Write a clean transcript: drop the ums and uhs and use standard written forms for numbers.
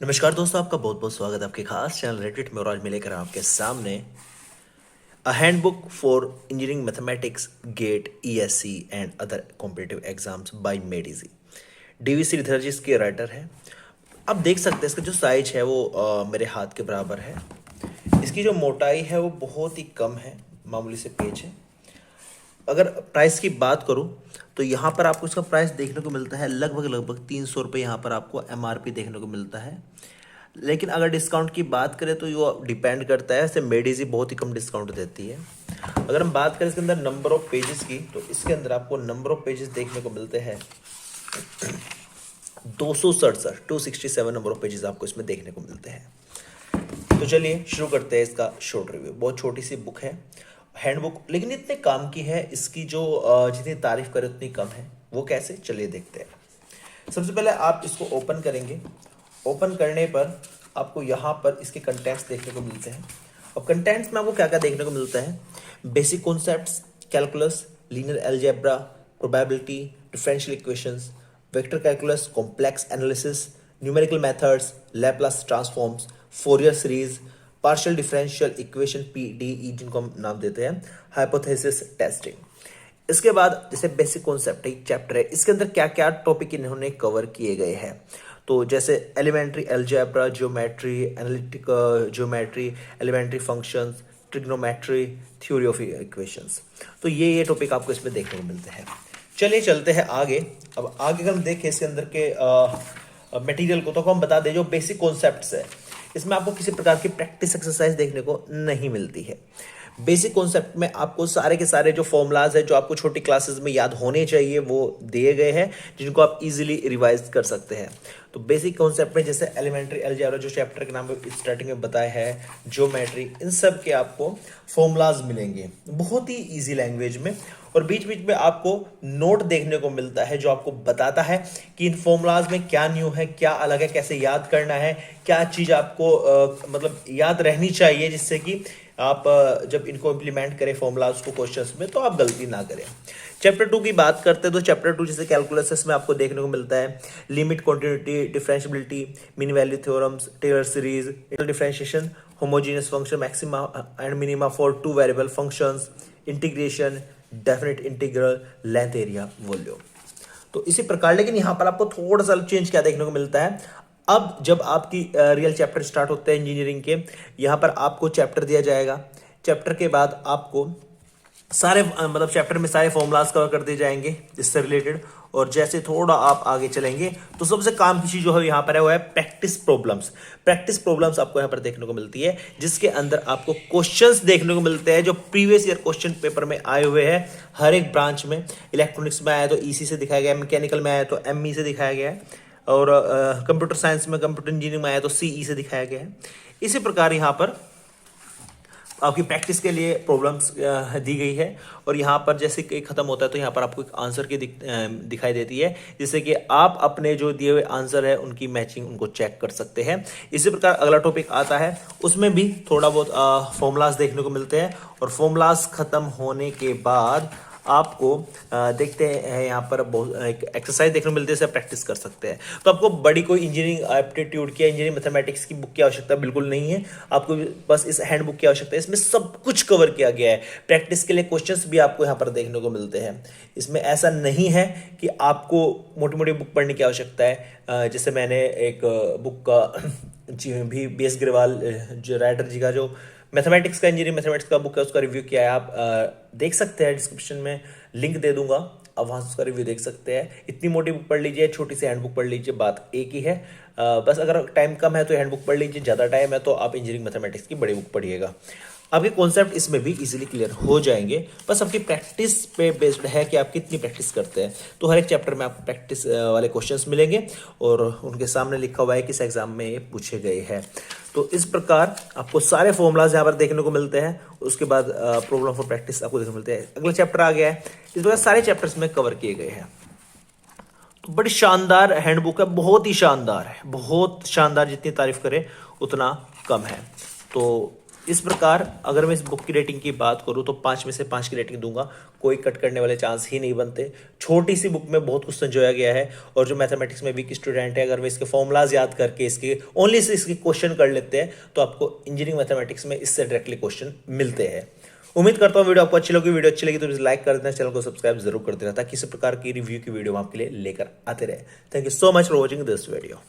नमस्कार दोस्तों, आपका बहुत बहुत स्वागत है आपके खास चैनल रेडिट में। और आज मैं लेकर आया आपके सामने a handbook for engineering mathematics GATE ESC and other competitive exams by made easy. DV Sridhar ji इसके राइटर है। आप देख सकते हैं इसका जो साइज है वो मेरे हाथ के बराबर है। इसकी जो मोटाई है वो बहुत ही कम है, मामूली से पेज है। अगर प्राइस की बात करूं तो यहाँ पर आपको इसका प्राइस देखने को मिलता है लगभग लगभग 300 रुपये। यहाँ पर आपको एमआरपी देखने को मिलता है। लेकिन अगर डिस्काउंट की बात करें तो ये डिपेंड करता है। ऐसे मेडिजी बहुत ही कम डिस्काउंट देती है। अगर हम बात करें इसके अंदर नंबर ऑफ पेजेस की, तो इसके अंदर आपको नंबर ऑफ पेजेस देखने को मिलते हैं 267 नंबर ऑफ पेजेस आपको इसमें देखने को मिलते हैं। तो चलिए शुरू करते हैं इसका शॉर्ट रिव्यू। बहुत छोटी सी बुक है, हैंडबुक, लेकिन इतने काम की है। इसकी जो जितनी तारीफ करे उतनी कम है। वो कैसे, चलिए देखते हैं। सबसे पहले आप इसको ओपन करेंगे। ओपन करने पर आपको यहाँ पर इसके कंटेंट्स देखने को मिलते हैं। और कंटेंट्स में आपको क्या क्या देखने को मिलता है? Basic concepts, calculus, linear algebra, probability, differential equations, vector calculus, complex analysis, numerical methods, Laplace transforms, Fourier series, partial differential equation PDE जिनको हम नाम देते हैं, हाइपोथेसिस टेस्टिंग। इसके बाद जैसे बेसिक कॉन्सेप्ट एक चैप्टर है, इसके अंदर क्या क्या टॉपिक इन्होंने कवर किए गए हैं। तो जैसे elementary algebra, geometry, analytic geometry, elementary functions, trigonometry, theory of equations. तो ये टॉपिक आपको इसमें देखने को मिलते हैं। चलिए चलते हैं आगे। अब आगे अगर हम देखें इसके अंदर के मटेरियल को, तो हम बता दें जो बेसिक कॉन्सेप्ट्स है इसमें आपको किसी प्रकार की प्रैक्टिस एक्सरसाइज देखने को नहीं मिलती है। बेसिक कॉन्सेप्ट में आपको सारे के सारे जो फॉर्मूलाज है जो आपको छोटी क्लासेस में याद होने चाहिए वो दिए गए हैं, जिनको आप इजीली रिवाइज कर सकते हैं। तो बेसिक कॉन्सेप्ट में जैसे एलिमेंट्री अलजेब्रा जो चैप्टर के नाम में स्टार्टिंग में बताया है, ज्योमेट्री, इन सब के आपको फॉर्मूलाज मिलेंगे बहुत ही इजी लैंग्वेज में। और बीच बीच में आपको नोट देखने को मिलता है जो आपको बताता है कि इन फॉर्मूलाज में क्या न्यू है, क्या अलग है, कैसे याद करना है, क्या चीज़ आपको मतलब याद रहनी चाहिए, जिससे कि आप जब इनको इम्प्लीमेंट करें फॉर्मूलाज को क्वेश्चंस में तो आप गलती ना करें। चैप्टर 2 की बात करते हैं तो चैप्टर 2 जैसे कैलकुलस में आपको देखने को मिलता है limit, continuity, differentiability, mean value theorems, Taylor series, differentiation, homogeneous function, maxima and minima for two variable functions, integration, definite integral, length, area, volume. तो इसी प्रकार, लेकिन यहां पर आपको थोड़ा सा चेंज क्या देखने को मिलता है। अब जब आपकी रियल चैप्टर स्टार्ट होते हैं इंजीनियरिंग के, यहां पर आपको चैप्टर दिया जाएगा। चैप्टर के बाद आपको सारे मतलब चैप्टर में सारे फॉर्मूलाज कवर कर दिए जाएंगे इससे रिलेटेड। और जैसे थोड़ा आप आगे चलेंगे तो सबसे काम की चीज जो है यहाँ पर है वो है प्रैक्टिस प्रॉब्लम्स। प्रैक्टिस प्रॉब्लम्स आपको यहाँ पर देखने को मिलती है, जिसके अंदर आपको क्वेश्चंस देखने को मिलते हैं जो प्रीवियस ईयर क्वेश्चन पेपर में आए हुए हैं हर एक ब्रांच में। इलेक्ट्रॉनिक्स में आया तो ईसी से दिखाया गया है, मैकेनिकल में आया तो एमई से दिखाया गया है, और कंप्यूटर साइंस में, कंप्यूटर इंजीनियरिंग में आया तो सीई से दिखाया गया है। इसी प्रकार यहाँ पर आपकी प्रैक्टिस के लिए प्रॉब्लम्स दी गई है। और यहाँ पर जैसे कि खत्म होता है तो यहाँ पर आपको एक आंसर की दिखाई देती है, जिससे कि आप अपने जो दिए हुए आंसर है उनकी मैचिंग उनको चेक कर सकते हैं। इसी प्रकार अगला टॉपिक आता है, उसमें भी थोड़ा बहुत फॉर्मूलाज देखने को मिलते हैं। और फॉर्मूलाज खत्म होने के बाद आपको देखते हैं यहाँ पर बहुत एक एक्सरसाइज देखने को मिलती है, इसे प्रैक्टिस कर सकते हैं। तो आपको बड़ी कोई इंजीनियरिंग एप्टीट्यूड की, इंजीनियरिंग मैथमेटिक्स की बुक की आवश्यकता बिल्कुल नहीं है। आपको बस इस हैंड बुक की आवश्यकता है। इसमें सब कुछ कवर किया गया है। प्रैक्टिस के लिए क्वेश्चंस भी आपको यहाँ पर देखने को मिलते हैं। इसमें ऐसा नहीं है कि आपको मोटी मोटी बुक पढ़ने की आवश्यकता है। जैसे मैंने एक बुक का जी भी बी एस गिरवाल जो राइटर जी का जो मैथमेटिक्स का, इंजीनियरिंग मैथमेटिक्स का बुक है, उसका रिव्यू किया है। आप देख सकते हैं, डिस्क्रिप्शन में लिंक दे दूंगा, आप वहाँ से उसका रिव्यू देख सकते हैं। इतनी मोटी बुक पढ़ लीजिए, छोटी सी हैंड बुक पढ़ लीजिए, बात एक ही है। बस अगर टाइम कम है तो हैंड बुक पढ़ लीजिए, ज़्यादा टाइम है तो आप इंजीनियरिंग मैथमेटिक्स की बड़ी बुक पढ़िएगा। आपके कॉन्सेप्ट इसमें भी इजीली क्लियर हो जाएंगे। बस आपकी प्रैक्टिस पे बेस्ड है कि आप कितनी प्रैक्टिस करते हैं। तो हर एक चैप्टर में आपको प्रैक्टिस वाले क्वेश्चंस मिलेंगे और उनके सामने लिखा हुआ है किस एग्जाम में ये पूछे गए हैं। तो इस प्रकार आपको सारे फॉर्मूलाज यहाँ पर देखने को मिलते हैं। उसके बाद प्रॉब्लम फॉर प्रैक्टिस आपको देखने को मिलते हैं। अगला चैप्टर आ गया है, इस प्रकार सारे चैप्टर्स में कवर किए गए हैं। तो बड़ी शानदार हैंडबुक है, बहुत ही शानदार है, बहुत शानदार, जितनी तारीफ करें उतना कम है। तो इस प्रकार अगर मैं इस बुक की रेटिंग की बात करूं तो 5 में से 5 की रेटिंग दूंगा, कोई कट करने वाले चांस ही नहीं बनते। छोटी सी बुक में बहुत कुछ संजोया गया है, और जो मैथमेटिक्स में वीक स्टूडेंट है, अगर वे इसके फॉर्मूलाज याद करके इसके ओनली से इसके क्वेश्चन कर लेते हैं तो आपको इंजीनियरिंग मैथमेटिक्स में इससे डायरेक्टली क्वेश्चन मिलते हैं। उम्मीद करता हूँ वीडियो आपको अच्छी लगी। वीडियो अच्छी लगी तो लाइक कर देना, चैनल को सब्सक्राइब जरूर कर देना, ताकि इस प्रकार की रिव्यू की वीडियो हम आपके लिए लेकर आते रहे। Thank you so much for watching this video.